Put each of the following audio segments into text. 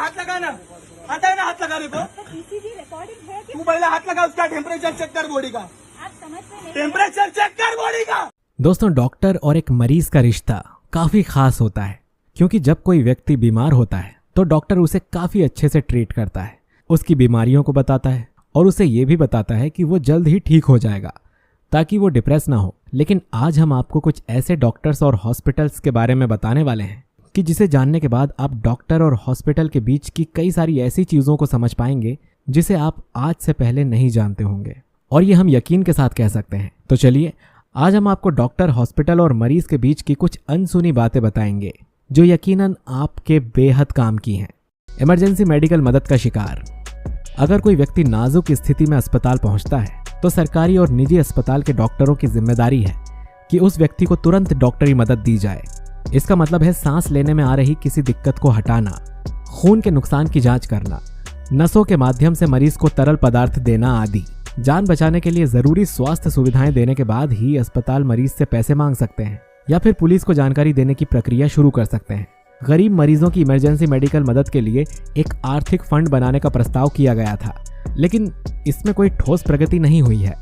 हाथ लगा ना, आता है ना हाथ लगाने को। ईसीजी रिकॉर्डिंग है कि तू पहले हाथ लगा, उसका टेम्परेचर चेक कर बॉडी का, आप समझ में नहीं। टेम्परेचर चेक कर बॉडी का। दोस्तों, डॉक्टर और एक मरीज का रिश्ता काफी खास होता है, क्योंकि जब कोई व्यक्ति बीमार होता है तो डॉक्टर उसे काफी अच्छे से ट्रीट करता है, उसकी बीमारियों को बताता है और उसे ये भी बताता है कि वो जल्द ही ठीक हो जाएगा ताकि वो डिप्रेस ना हो। लेकिन आज हम आपको कुछ ऐसे डॉक्टर्स और हॉस्पिटल्स के बारे में बताने वाले हैं कि जिसे जानने के बाद आप डॉक्टर और हॉस्पिटल के बीच की कई सारी ऐसी चीजों को समझ पाएंगे जिसे आप आज से पहले नहीं जानते होंगे, और ये हम यकीन के साथ कह सकते हैं। तो चलिए, आज हम आपको डॉक्टर, हॉस्पिटल और मरीज के बीच की कुछ अनसुनी बातें बताएंगे जो यकीनन आपके बेहद काम की हैं। इमरजेंसी मेडिकल मदद का शिकार। अगर कोई व्यक्ति नाजुक स्थिति में अस्पताल पहुंचता है तो सरकारी और निजी अस्पताल के डॉक्टरों की जिम्मेदारी है कि उस व्यक्ति को तुरंत डॉक्टरी मदद दी जाए। इसका मतलब है सांस लेने में आ रही किसी दिक्कत को हटाना, खून के नुकसान की जांच करना, नसों के माध्यम से मरीज को तरल पदार्थ देना आदि। जान बचाने के लिए जरूरी स्वास्थ्य सुविधाएं देने के बाद ही अस्पताल मरीज से पैसे मांग सकते हैं या फिर पुलिस को जानकारी देने की प्रक्रिया शुरू कर सकते हैं। गरीब मरीजों की इमरजेंसी मेडिकल मदद के लिए एक आर्थिक फंड बनाने का प्रस्ताव किया गया था, लेकिन इसमें कोई ठोस प्रगति नहीं हुई है।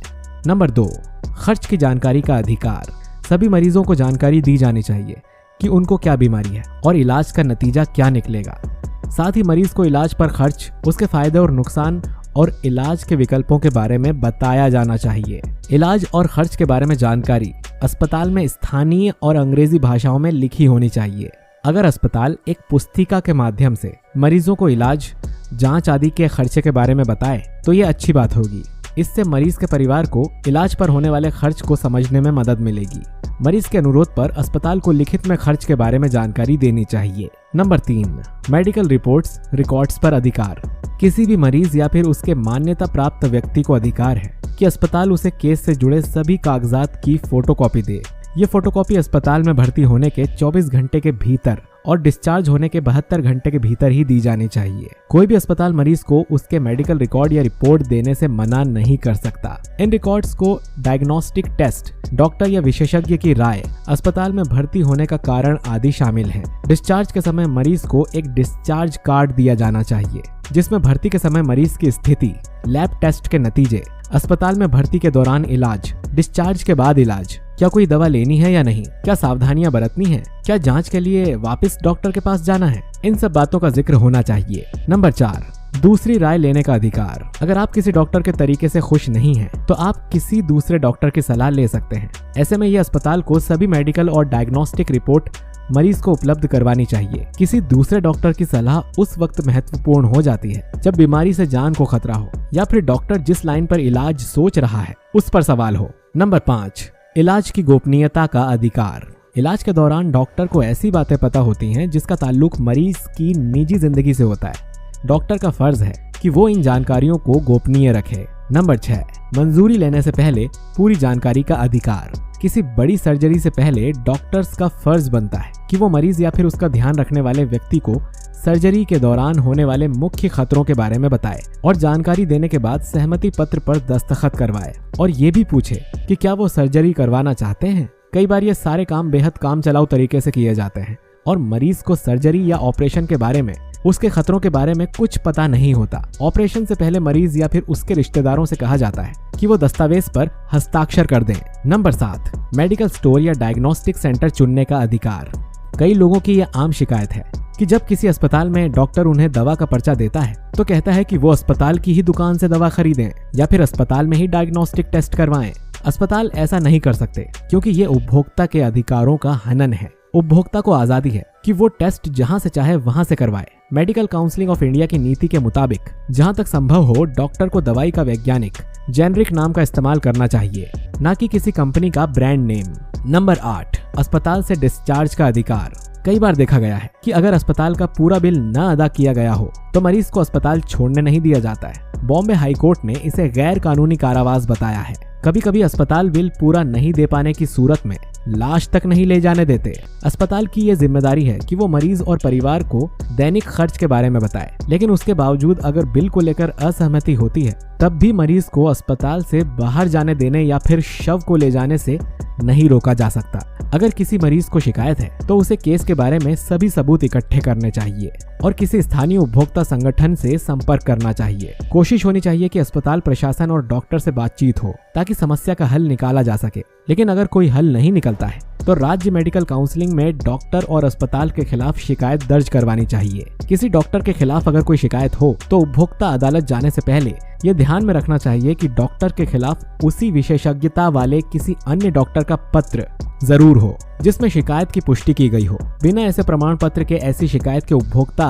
नंबर 2, खर्च की जानकारी का अधिकार। सभी मरीजों को जानकारी दी जानी चाहिए कि उनको क्या बीमारी है और इलाज का नतीजा क्या निकलेगा। साथ ही मरीज को इलाज पर खर्च, उसके फायदे और नुकसान और इलाज के विकल्पों के बारे में बताया जाना चाहिए। इलाज और खर्च के बारे में जानकारी अस्पताल में स्थानीय और अंग्रेजी भाषाओं में लिखी होनी चाहिए। अगर अस्पताल एक पुस्तिका के माध्यम से मरीजों को इलाज, जांच आदि के खर्चे के बारे में बताए तो ये अच्छी बात होगी। इससे मरीज के परिवार को इलाज पर होने वाले खर्च को समझने में मदद मिलेगी। मरीज के अनुरोध पर अस्पताल को लिखित में खर्च के बारे में जानकारी देनी चाहिए। नंबर 3, मेडिकल रिकॉर्ड्स पर अधिकार। किसी भी मरीज या फिर उसके मान्यता प्राप्त व्यक्ति को अधिकार है कि अस्पताल उसे केस से जुड़े सभी कागजात की फोटोकॉपी दे। ये फोटोकॉपी अस्पताल में भर्ती होने के 24 घंटे के भीतर और डिस्चार्ज होने के 72 घंटे के भीतर ही दी जानी चाहिए। कोई भी अस्पताल मरीज को उसके मेडिकल रिकॉर्ड या रिपोर्ट देने से मना नहीं कर सकता। इन रिकॉर्ड्स को डायग्नोस्टिक टेस्ट, डॉक्टर या विशेषज्ञ की राय, अस्पताल में भर्ती होने का कारण आदि शामिल हैं। डिस्चार्ज के समय मरीज को एक डिस्चार्ज कार्ड दिया जाना चाहिए जिसमें भर्ती के समय मरीज की स्थिति, लैब टेस्ट के नतीजे, अस्पताल में भर्ती के दौरान इलाज, डिस्चार्ज के बाद इलाज, क्या कोई दवा लेनी है या नहीं, क्या सावधानियां बरतनी है, क्या जांच के लिए वापस डॉक्टर के पास जाना है, इन सब बातों का जिक्र होना चाहिए। नंबर 4, दूसरी राय लेने का अधिकार। अगर आप किसी डॉक्टर के तरीके से खुश नहीं हैं, तो आप किसी दूसरे डॉक्टर की सलाह ले सकते हैं। ऐसे में ये अस्पताल को सभी मेडिकल और डायग्नोस्टिक रिपोर्ट मरीज को उपलब्ध करवानी चाहिए। किसी दूसरे डॉक्टर की सलाह उस वक्त महत्वपूर्ण हो जाती है जब बीमारी से जान को खतरा हो या फिर डॉक्टर जिस लाइन पर इलाज सोच रहा है उस पर सवाल हो। नंबर 5, इलाज की गोपनीयता का अधिकार। इलाज के दौरान डॉक्टर को ऐसी बातें पता होती हैं जिसका ताल्लुक मरीज की निजी जिंदगी से होता है। डॉक्टर का फर्ज है कि वो इन जानकारियों को गोपनीय रखे। नंबर 6, मंजूरी लेने से पहले पूरी जानकारी का अधिकार। किसी बड़ी सर्जरी से पहले डॉक्टर्स का फर्ज बनता है कि वो मरीज या फिर उसका ध्यान रखने वाले व्यक्ति को सर्जरी के दौरान होने वाले मुख्य खतरों के बारे में बताए और जानकारी देने के बाद सहमति पत्र पर दस्तखत करवाए और ये भी पूछे कि क्या वो सर्जरी करवाना चाहते हैं। कई बार ये सारे काम बेहद काम चलाऊ तरीके से किए जाते हैं और मरीज को सर्जरी या ऑपरेशन के बारे में, उसके खतरों के बारे में कुछ पता नहीं होता। ऑपरेशन से पहले मरीज या फिर उसके रिश्तेदारों से कहा जाता है कि वो दस्तावेज पर हस्ताक्षर कर दें। नंबर 7, मेडिकल स्टोर या डायग्नोस्टिक सेंटर चुनने का अधिकार। कई लोगों की यह आम शिकायत है कि जब किसी अस्पताल में डॉक्टर उन्हें दवा का पर्चा देता है तो कहता है कि वो अस्पताल की ही दुकान से दवा खरीदें या फिर अस्पताल में ही डायग्नोस्टिक टेस्ट करवाएं। अस्पताल ऐसा नहीं कर सकते क्योंकि ये उपभोक्ता के अधिकारों का हनन है। उपभोक्ता को आजादी है कि वो टेस्ट जहां से चाहे वहां से करवाए। मेडिकल काउंसिलिंग ऑफ इंडिया की नीति के मुताबिक जहां तक संभव हो डॉक्टर को दवाई का वैज्ञानिक जेनरिक नाम का इस्तेमाल करना चाहिए, न कि किसी कंपनी का ब्रांड नेम। नंबर 8, अस्पताल से डिस्चार्ज का अधिकार। कई बार देखा गया है कि अगर अस्पताल का पूरा बिल न अदा किया गया हो तो मरीज को अस्पताल छोड़ने नहीं दिया जाता है। बॉम्बे हाई कोर्ट ने इसे गैर कानूनी कारावास बताया है। कभी कभी अस्पताल बिल पूरा नहीं दे पाने की सूरत में लाश तक नहीं ले जाने देते। अस्पताल की ये जिम्मेदारी है कि वो मरीज और परिवार को दैनिक खर्च के बारे में बताए, लेकिन उसके बावजूद अगर बिल को लेकर असहमति होती है तब भी मरीज को अस्पताल से बाहर जाने देने या फिर शव को ले जाने से नहीं रोका जा सकता। अगर किसी मरीज को शिकायत है तो उसे केस के बारे में सभी सबूत इकट्ठे करने चाहिए और किसी स्थानीय उपभोक्ता संगठन से संपर्क करना चाहिए। कोशिश होनी चाहिए कि अस्पताल प्रशासन और डॉक्टर से बातचीत हो ताकि समस्या का हल निकाला जा सके। लेकिन अगर कोई हल नहीं निकलता है तो राज्य मेडिकल काउंसलिंग में डॉक्टर और अस्पताल के खिलाफ शिकायत दर्ज करवानी चाहिए। किसी डॉक्टर के खिलाफ अगर कोई शिकायत हो तो उपभोक्ता अदालत जाने से पहले ये ध्यान में रखना चाहिए कि डॉक्टर के खिलाफ उसी विशेषज्ञता वाले किसी अन्य डॉक्टर का पत्र जरूर हो जिसमें शिकायत की पुष्टि की गई हो। बिना ऐसे प्रमाण पत्र के ऐसी शिकायत के उपभोक्ता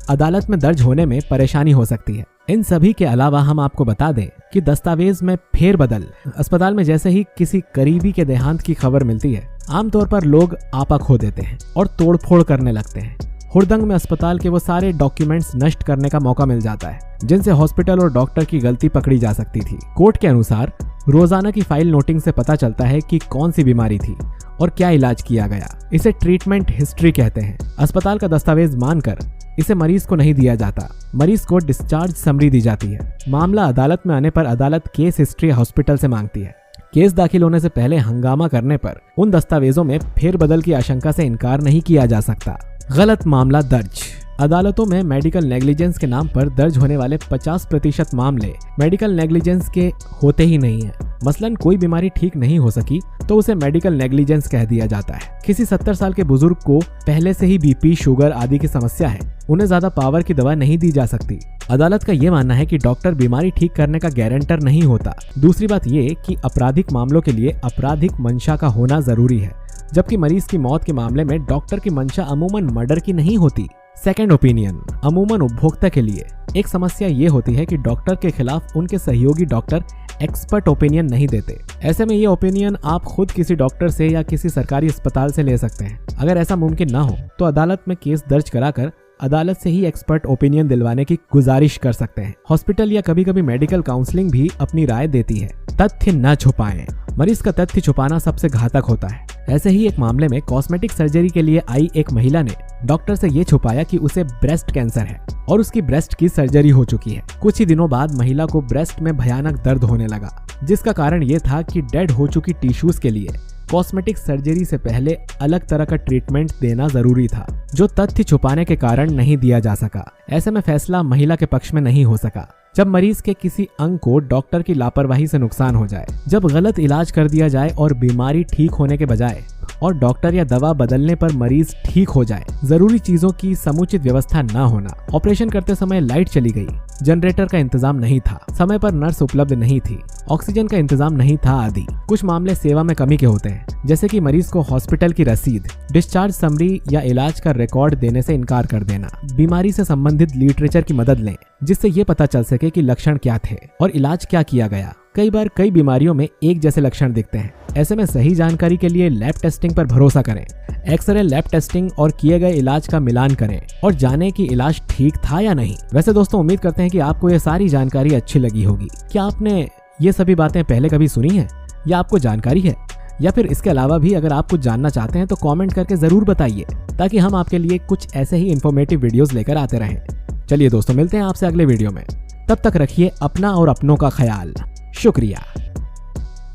अदालत में दर्ज होने में परेशानी हो सकती है। इन सभी के अलावा हम आपको बता दें कि दस्तावेज में फेरबदल। अस्पताल में जैसे ही किसी करीबी के देहांत की खबर मिलती है, आमतौर पर लोग आपा खो देते हैं और तोड़फोड़ करने लगते हैं। हुड़दंग में अस्पताल के वो सारे डॉक्यूमेंट्स नष्ट करने का मौका मिल जाता है जिनसे हॉस्पिटल और डॉक्टर की गलती पकड़ी जा सकती थी। कोर्ट के अनुसार रोजाना की फाइल नोटिंग से पता चलता है कि कौन सी बीमारी थी और क्या इलाज किया गया। इसे ट्रीटमेंट हिस्ट्री कहते हैं। अस्पताल का दस्तावेज मानकर इसे मरीज को नहीं दिया जाता। मरीज को डिस्चार्ज समरी दी जाती है। मामला अदालत में आने पर अदालत केस हिस्ट्री हॉस्पिटल से मांगती है। केस दाखिल होने से पहले हंगामा करने पर उन दस्तावेजों में फेरबदल की आशंका से इनकार नहीं किया जा सकता। गलत मामला दर्ज। अदालतों में मेडिकल नेग्लिजेंस के नाम पर दर्ज होने वाले 50% मामले मेडिकल नेग्लिजेंस के होते ही नहीं है। मसलन कोई बीमारी ठीक नहीं हो सकी तो उसे मेडिकल नेग्लिजेंस कह दिया जाता है। किसी 70 साल के बुजुर्ग को पहले से ही बीपी, शुगर आदि की समस्या है, उन्हें ज्यादा पावर की दवा नहीं दी जा सकती। अदालत का ये मानना है कि डॉक्टर बीमारी ठीक करने का गारंटर नहीं होता। दूसरी बात ये कि आपराधिक मामलों के लिए आपराधिक मंशा का होना जरूरी है, जबकि मरीज की मौत के मामले में डॉक्टर की मंशा अमूमन मर्डर की नहीं होती। Second opinion. अमूमन उपभोक्ता के लिए एक समस्या ये होती है कि डॉक्टर के खिलाफ उनके सहयोगी डॉक्टर एक्सपर्ट ओपिनियन नहीं देते। ऐसे में ये ओपिनियन आप खुद किसी डॉक्टर से या किसी सरकारी अस्पताल से ले सकते हैं। अगर ऐसा मुमकिन ना हो तो अदालत में केस दर्ज कराकर अदालत से ही एक्सपर्ट ओपिनियन दिलवाने की गुजारिश कर सकते हैं। हॉस्पिटल या कभी कभी मेडिकल काउंसलिंग भी अपनी राय देती है। तथ्य न छुपाएं। मरीज का तथ्य छुपाना सबसे घातक होता है। ऐसे ही एक मामले में कॉस्मेटिक सर्जरी के लिए आई एक महिला ने डॉक्टर से ये छुपाया कि उसे ब्रेस्ट कैंसर है और उसकी ब्रेस्ट की सर्जरी हो चुकी है। कुछ ही दिनों बाद महिला को ब्रेस्ट में भयानक दर्द होने लगा, जिसका कारण ये था कि डेड हो चुकी टिश्यूज के लिए कॉस्मेटिक सर्जरी से पहले अलग तरह का ट्रीटमेंट देना जरूरी था, जो तथ्य छुपाने के कारण नहीं दिया जा सका। ऐसे में फैसला महिला के पक्ष में नहीं हो सका। जब मरीज के किसी अंग को डॉक्टर की लापरवाही से नुकसान हो जाए, जब गलत इलाज कर दिया जाए और बीमारी ठीक होने के बजाय और डॉक्टर या दवा बदलने पर मरीज ठीक हो जाए, जरूरी चीजों की समुचित व्यवस्था न होना, ऑपरेशन करते समय लाइट चली गई, जनरेटर का इंतजाम नहीं था, समय पर नर्स उपलब्ध नहीं थी, ऑक्सीजन का इंतजाम नहीं था आदि। कुछ मामले सेवा में कमी के होते हैं, जैसे कि मरीज को हॉस्पिटल की रसीद, डिस्चार्ज समरी या इलाज का रिकॉर्ड देने से इनकार कर देना। बीमारी से संबंधित लिटरेचर की मदद लें, जिससे ये पता चल सके कि लक्षण क्या थे और इलाज क्या किया गया। कई बार कई बीमारियों में एक जैसे लक्षण दिखते हैं। ऐसे में सही जानकारी के लिए लैब टेस्टिंग पर भरोसा करें। एक्सरे, लैब टेस्टिंग और किए गए इलाज का मिलान करें और जानें कि इलाज ठीक था या नहीं। वैसे दोस्तों, उम्मीद करते हैं कि आपको ये सारी जानकारी अच्छी लगी होगी। क्या आपने ये सभी बातें पहले कभी सुनी है या आपको जानकारी है, या फिर इसके अलावा भी अगर आप कुछ जानना चाहते हैं तो कमेंट करके जरूर बताइए, ताकि हम आपके लिए कुछ ऐसे ही इन्फॉर्मेटिव वीडियोस लेकर आते रहें। चलिए दोस्तों, मिलते हैं आपसे अगले वीडियो में। तब तक रखिए अपना और अपनों का ख्याल। शुक्रिया।